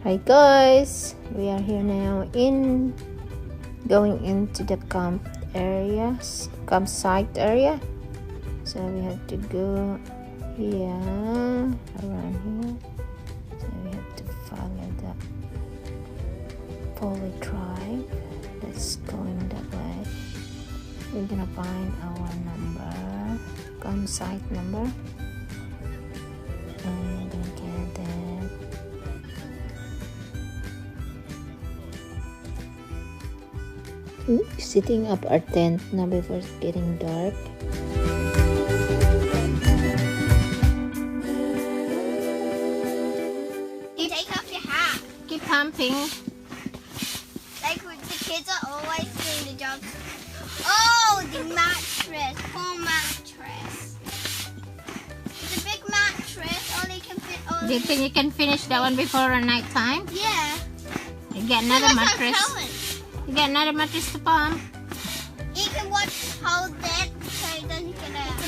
Hi guys, we are here now going into the campsite area. So we have to go here, around here. So we have to follow the poly drive that's going that way. We're gonna find our campsite number, and we're gonna get that. Setting up our tent now before it's getting dark. Take off your hat. Keep pumping. Like the kids are always doing the job. Oh, the mattress. Poor mattress. It's a big mattress. Only can fit all. Do you think you can finish that one before night time? Yeah. You get another mattress. You get another mattress to pump. You can hold it so it doesn't get out.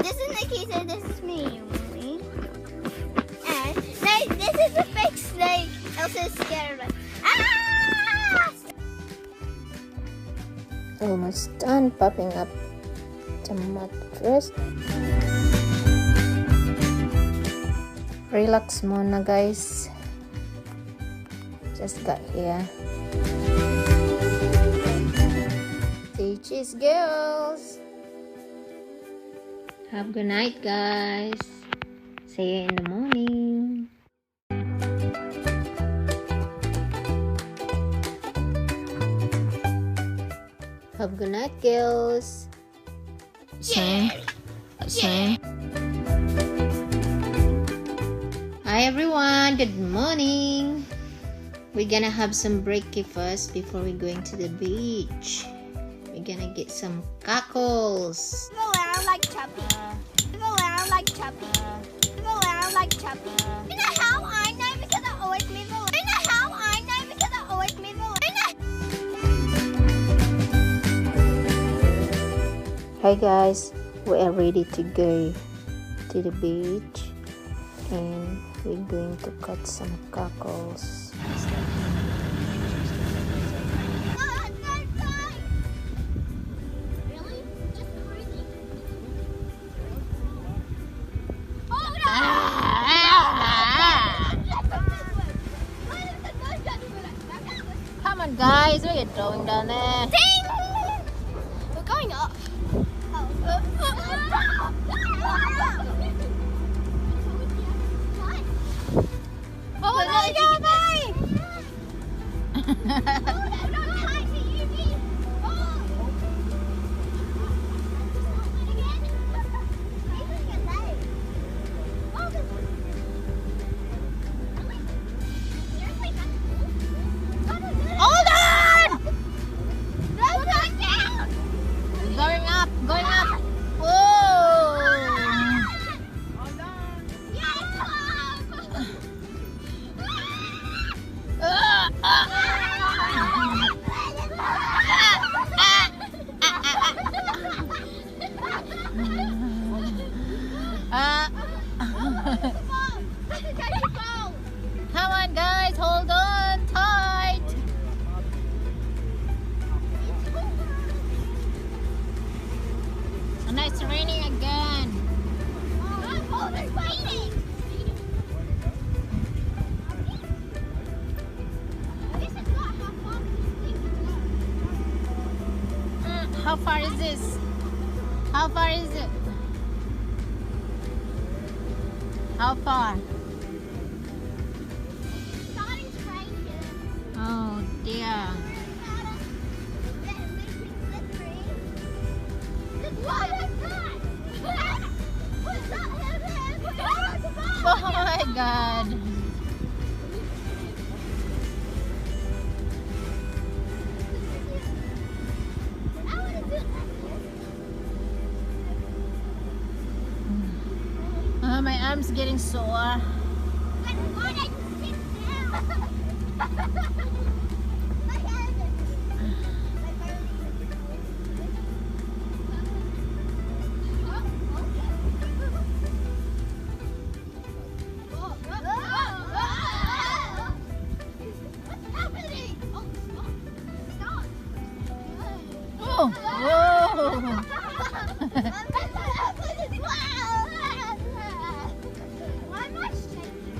This is Nikki, so this is me. And this is a big snake. Elsa's scared of it. Ah! Almost done popping up the mattress. Relax muna guys. Just got here. Say cheese girls. Have a good night guys. See you in the morning. Have a good night girls. Same. Hi everyone, good morning. We're gonna have some brekkie first before we're going to the beach. We're gonna get some cockles. Move around like Chubby. Move around like Chubby. Move around like Chubby. You know how I know? Because I always move around. You know how I know? Because I always move around. Hi guys, we are ready to go to the beach and we're going to cut some cockles. Come on guys, we're going down there. Ding! We're going up. Oh my god! Going up. Whoa! Come on guys, hold on tight. And it's raining again. Oh, they're raining. How far is this? How far is it? How far? Oh dear. Oh my god. My arm's getting sore. Oh, whoa.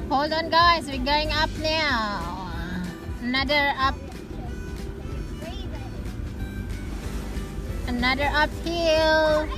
Hold on, guys. We're going up now. Another up. Another uphill.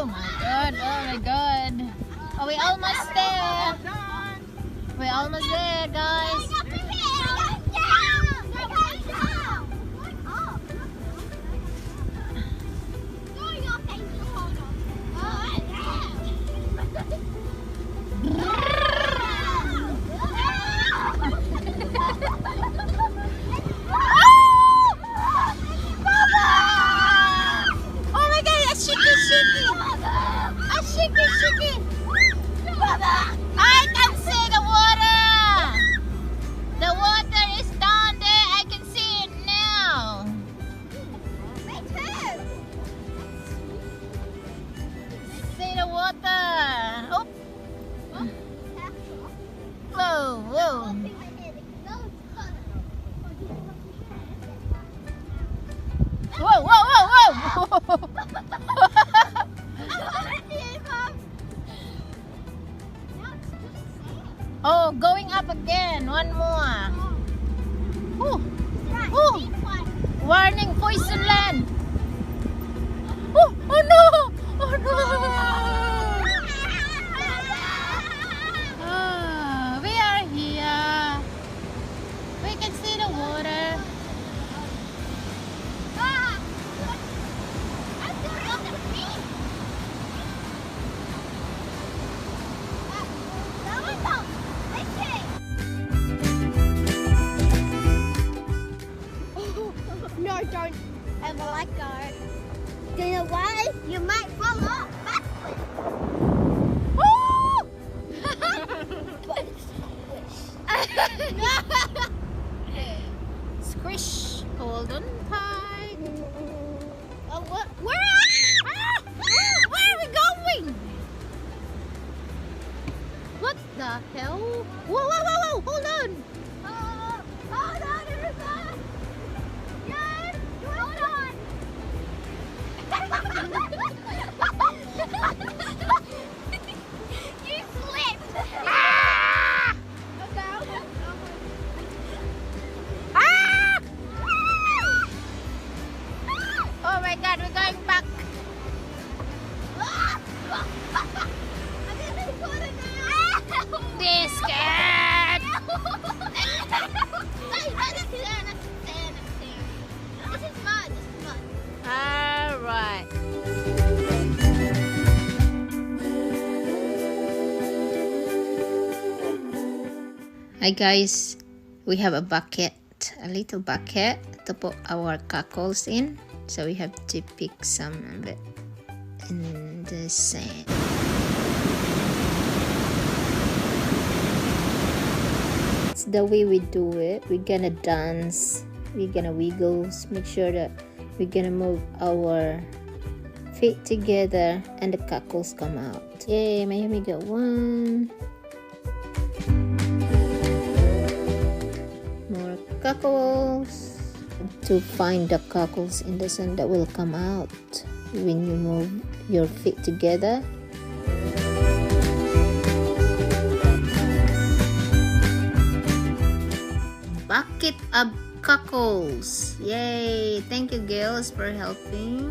Oh my god, oh my god. Oh, we're almost there. We're almost there, guys. I can see the water. The water is down there. I can see it now. Me too. See the water. Oh. Whoa, whoa. Whoa, whoa, whoa, whoa. Oh, going up again. One more. Ooh. Ooh. Warning, poison land. Oh, oh no. Oh no. Ah, we are here. We can see the water. No, don't ever let go. Do you know why? You might fall off backwards. But Squish. Hold on tight. oh, what? Where are we going? What the hell? Whoa, whoa, whoa, whoa. Hold on. Hold on, everybody. Yes, hold on. You slipped. Ah! Okay. Ah! Oh my god, we're going back. This cat. This is mud. Alright. Hi guys, we have a bucket, a little bucket to put our cockles in. So we have to pick some of it in the sand. It's the way we do it. We're gonna dance, we're gonna wiggle, make sure that we're gonna move our feet together and the cockles come out. Yay, Miami got one. More cockles. To find the cockles in the sand that will come out when you move your feet together. Bucket of cockles. Yay! Thank you girls for helping.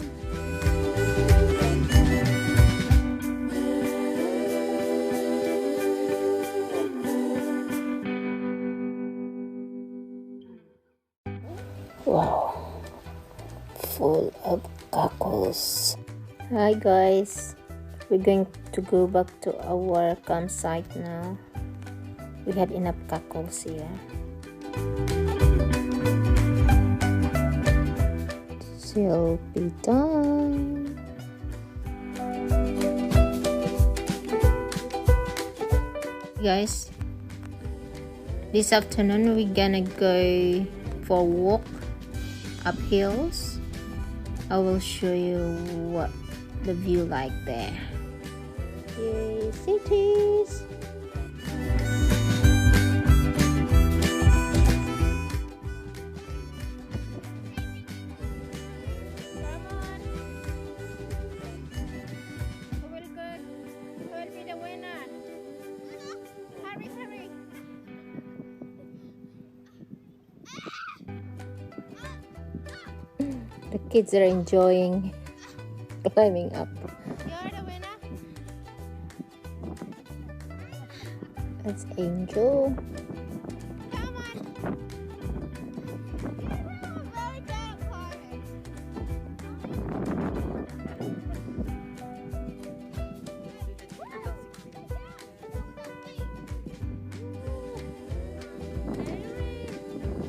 Wow, full of cockles. Hi guys, we're going to go back to our campsite now. We had enough cockles here. Selfie time. Guys, this afternoon we're gonna go for a walk up hills. I will show you what the view like there. Yay, cities! The kids are enjoying climbing up. You're the winner. That's Angel. Come on. Very dark corner.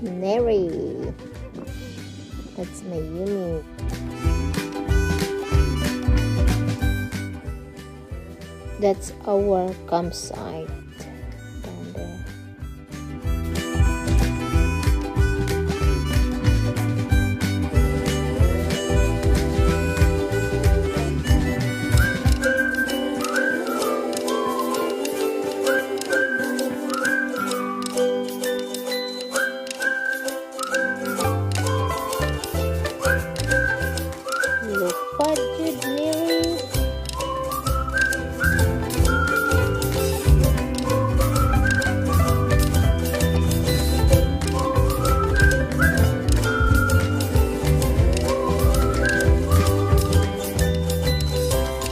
Neri. That's my Yumi. That's our campsite down there. Look what you did.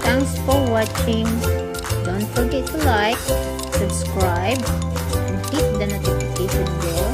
Thanks for watching. Don't forget to like, subscribe, and hit the notification bell